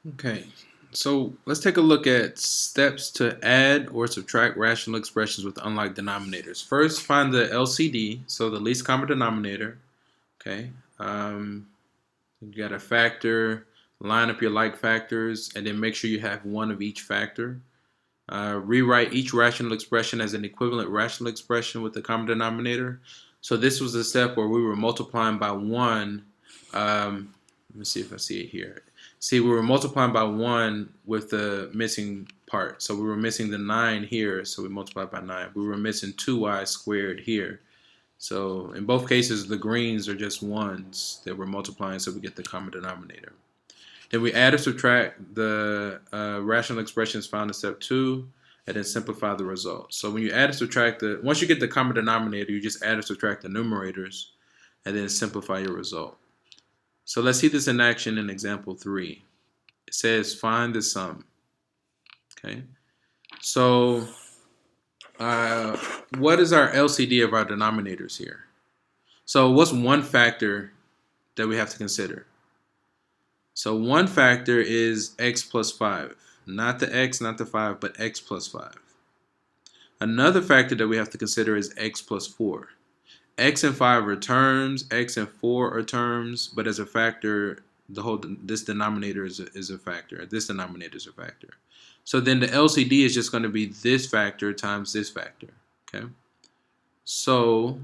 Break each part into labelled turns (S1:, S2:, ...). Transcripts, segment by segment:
S1: Okay, so let's take a look at steps to add or subtract rational expressions with unlike denominators. First, find the LCD, so the least common denominator. Okay, you got a factor, line up your like factors, and then make sure you have one of each factor. Rewrite each rational expression as an equivalent rational expression with the common denominator. So this was the step where we were multiplying by 1. Let me see if I see it here. See, we were multiplying by 1 with the missing part. So we were missing the 9 here, so we multiplied by 9. We were missing 2y squared here. So in both cases, the greens are just 1s that we're multiplying, so we get the common denominator. Then we add or subtract the rational expressions found in step 2, and then simplify the result. So when you add or subtract once you get the common denominator, you just add or subtract the numerators, and then simplify your result. So let's see this in action in example 3. It says find the sum. Okay. So what is our LCD of our denominators here? So what's one factor that we have to consider? So one factor is x plus 5. Not the x, not the 5, but x plus 5. Another factor that we have to consider is x plus 4. X and 5 are terms, x and 4 are terms, but as a factor, this denominator is a factor. This denominator is a factor. So then the LCD is just going to be this factor times this factor. Okay. So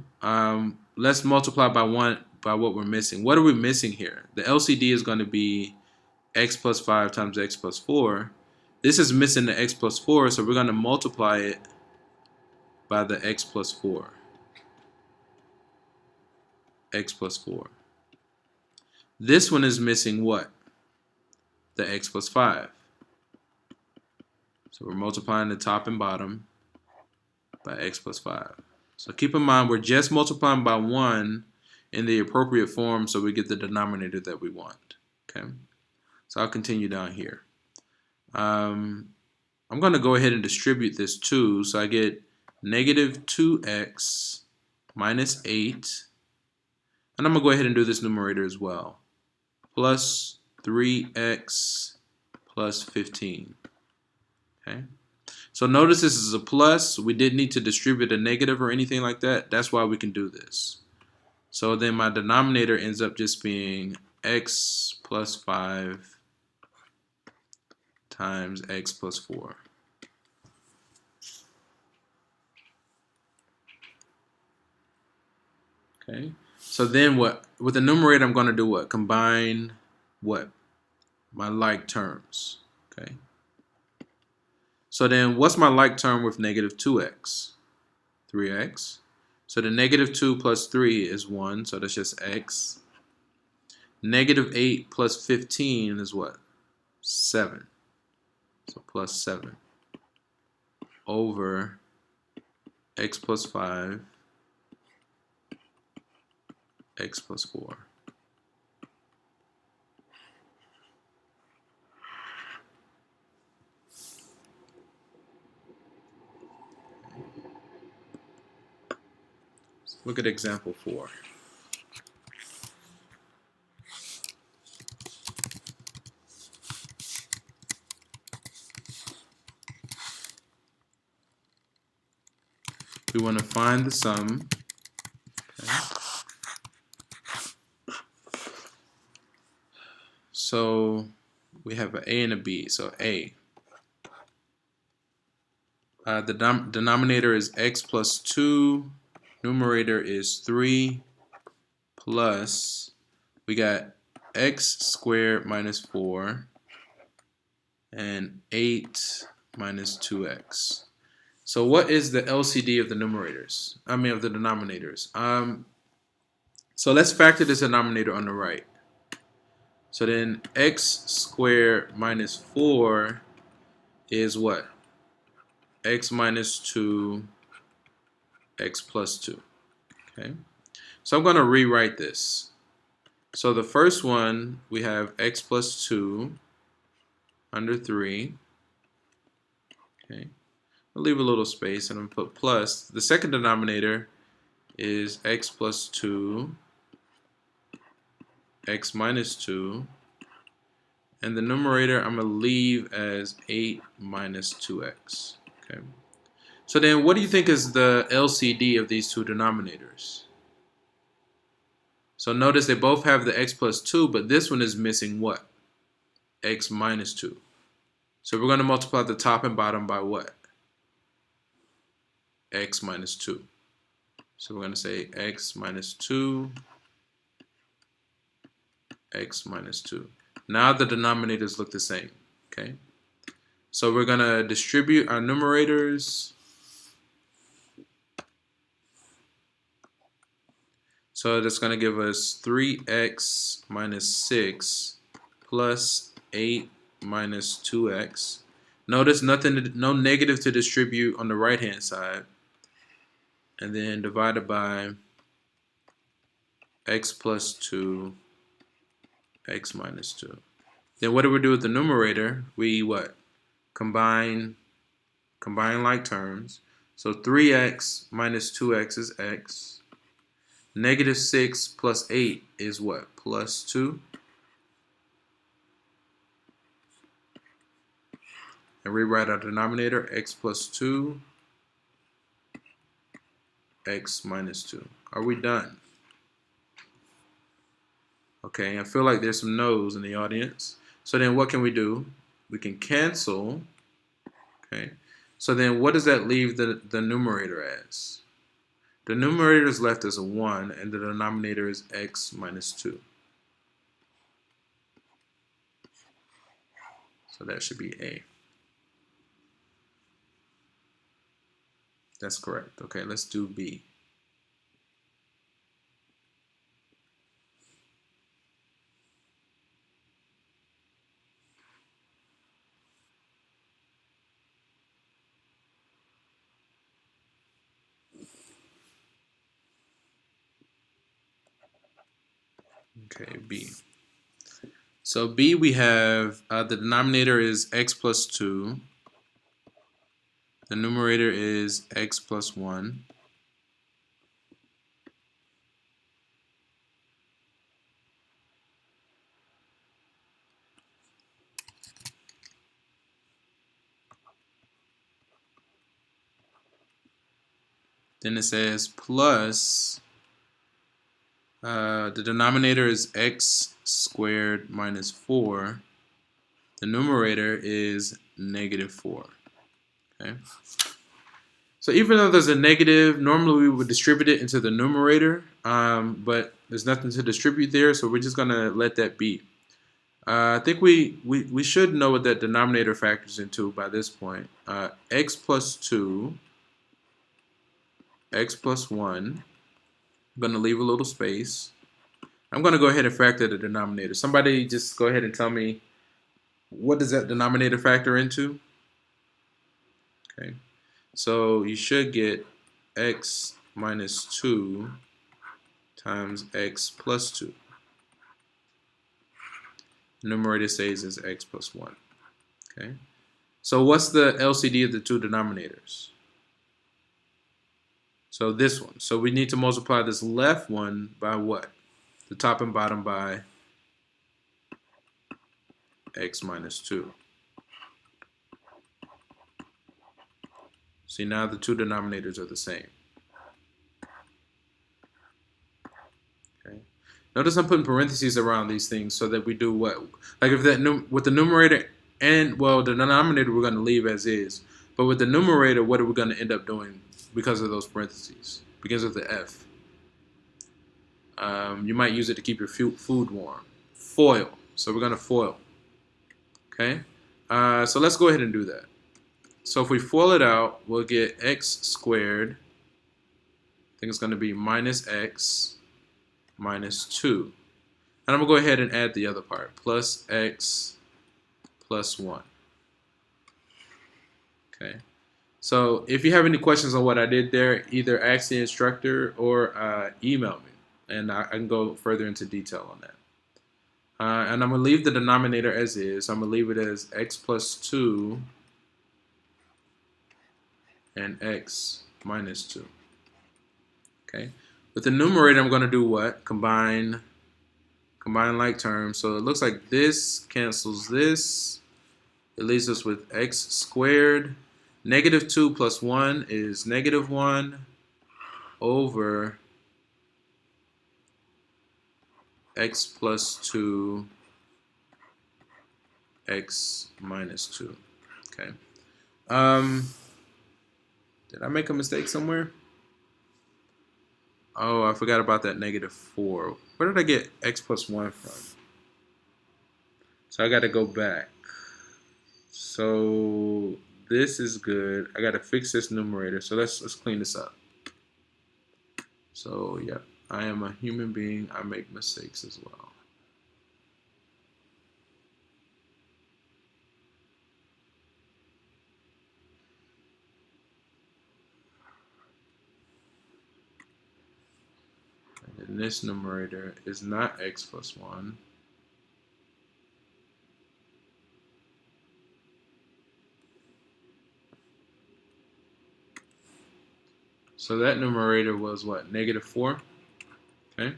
S1: let's multiply by 1 by what we're missing. What are we missing here? The LCD is going to be x plus 5 times x plus 4. This is missing the x plus 4, so we're going to multiply it by the x plus 4. X plus 4. This one is missing what? The x plus 5. So we're multiplying the top and bottom by x plus 5. So keep in mind we're just multiplying by 1 in the appropriate form so we get the denominator that we want. Okay. So I'll continue down here. I'm going to go ahead and distribute this 2. So I get negative 2x minus 8. And I'm going to go ahead and do this numerator as well. Plus 3x plus 15. Okay. So notice this is a plus. We didn't need to distribute a negative or anything like that. That's why we can do this. So then my denominator ends up just being x plus 5 times x plus 4. Okay. So then what? With the numerator, I'm going to do what? Combine what? My like terms. Okay. So then what's my like term with negative 2x? 3x. So the negative 2 plus 3 is 1, so that's just x. Negative 8 plus 15 is what? 7. So plus 7 over x plus 5, x plus 4. Let's look at example 4. We want to find the sum. Okay. So we have an A and a B. So A. The denominator is x plus 2. Numerator is 3 plus, we got x squared minus 4 and 8 minus 2x. So what is the LCD of the numerators? I mean of the denominators. So let's factor this denominator on the right. So then x squared minus 4 is what? X minus 2, x plus 2. Okay. So I'm going to rewrite this. So the first one, we have x plus 2 under 3. Okay. I'll leave a little space and I'm going to put plus. The second denominator is x plus 2, x minus 2, And the numerator I'm going to leave as 8 minus 2x. Okay. So then what do you think is the LCD of these two denominators? So notice they both have the x plus 2, but this one is missing what? X minus 2. So we're going to multiply the top and bottom by what? X minus 2. So we're going to say x minus 2, x minus 2. Now the denominators look the same. Okay. So we're going to distribute our numerators. So that's going to give us 3x minus 6 plus 8 minus 2x. Notice no negative to distribute on the right hand side. And then divided by x plus 2, x minus 2. Then what do we do with the numerator? We what? Combine like terms. So 3x minus 2x is x. Negative 6 plus 8 is what? Plus 2. And rewrite our denominator, x plus 2, x minus 2. Are we done? Okay, I feel like there's some no's in the audience. So then what can we do? We can cancel. Okay, so then what does that leave the numerator as? The numerator is left as a 1, and the denominator is x minus 2. So that should be A. That's correct. Okay, let's do B. Okay, B. So B, we have the denominator is x plus 2. The numerator is x plus 1. Then it says plus, the denominator is x squared minus 4. The numerator is negative 4. Okay. So even though there's a negative, normally we would distribute it into the numerator, but there's nothing to distribute there, so we're just going to let that be. I think we should know what that denominator factors into by this point. X plus 2, x plus 1. I'm going to leave a little space. I'm going to go ahead and factor the denominator. Somebody just go ahead and tell me, what does that denominator factor into? Okay, so you should get x minus 2 times x plus 2. Numerator stays as x plus 1. Okay, so what's the LCD of the two denominators? So this one. So we need to multiply this left one by what? The top and bottom by x minus 2. See, now the two denominators are the same. Okay. Notice I'm putting parentheses around these things so that we do what? Like if that with the numerator and, well, the denominator we're going to leave as is. But with the numerator, what are we going to end up doing because of those parentheses? Because of the F. You might use it to keep your food warm. Foil. So we're going to foil. Okay. So let's go ahead and do that. So if we FOIL it out, we'll get x squared. I think it's going to be minus x minus 2. And I'm going to go ahead and add the other part. Plus x plus 1. Okay. So if you have any questions on what I did there, either ask the instructor or email me. And I can go further into detail on that. And I'm going to leave the denominator as is. I'm going to leave it as x plus 2 and x minus 2. Okay. With the numerator, I'm going to do what? Combine Combine like terms. So it looks like this cancels this. It leaves us with x squared. Negative 2 plus 1 is negative 1 over x plus 2 x minus 2. Okay. Did I make a mistake somewhere? Oh, I forgot about that negative 4. Where did I get x plus 1 from? So I got to go back. So this is good. I got to fix this numerator. So let's clean this up. So yeah, I am a human being. I make mistakes as well. And this numerator is not x plus 1. So that numerator was what? Negative 4. Okay.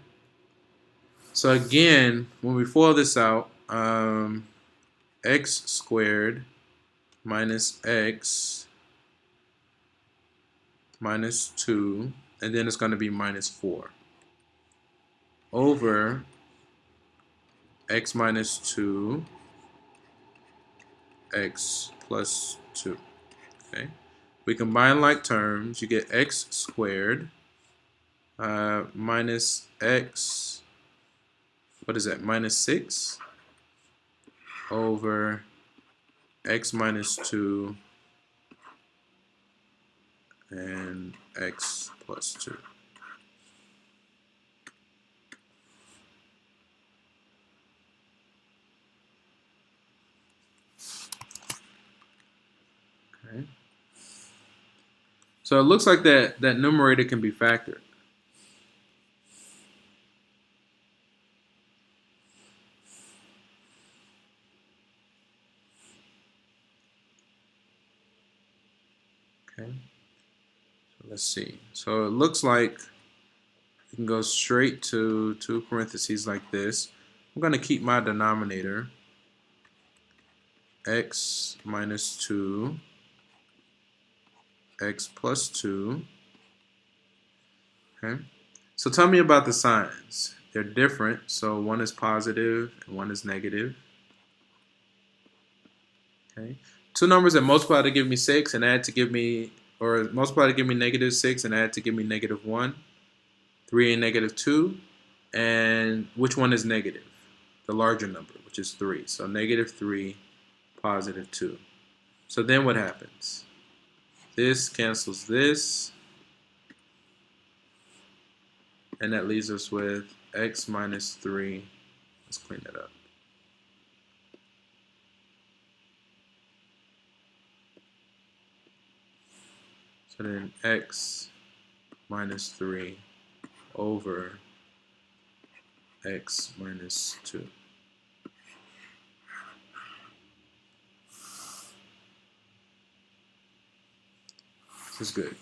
S1: So again, when we FOIL this out, x squared minus x minus 2, and then it's going to be minus 4 over x minus 2 x plus 2. Okay. We combine like terms. You get x squared minus x, what is that, minus 6 over x minus 2 and x plus 2. Okay. So it looks like that numerator can be factored. Okay. So let's see. So it looks like you can go straight to two parentheses like this. I'm going to keep my denominator x minus 2 x plus 2. Okay. So tell me about the signs. They're different. So one is positive and one is negative. Okay. Two numbers that multiply to give me 6 and add to give me, or multiply to give me negative 6 and add to give me negative 1. 3 and negative 2. And which one is negative? The larger number, which is 3. So negative 3, positive 2. So then what happens? This cancels this. And that leaves us with x minus 3. Let's clean that up. So then x minus 3 over x minus 2. This is good.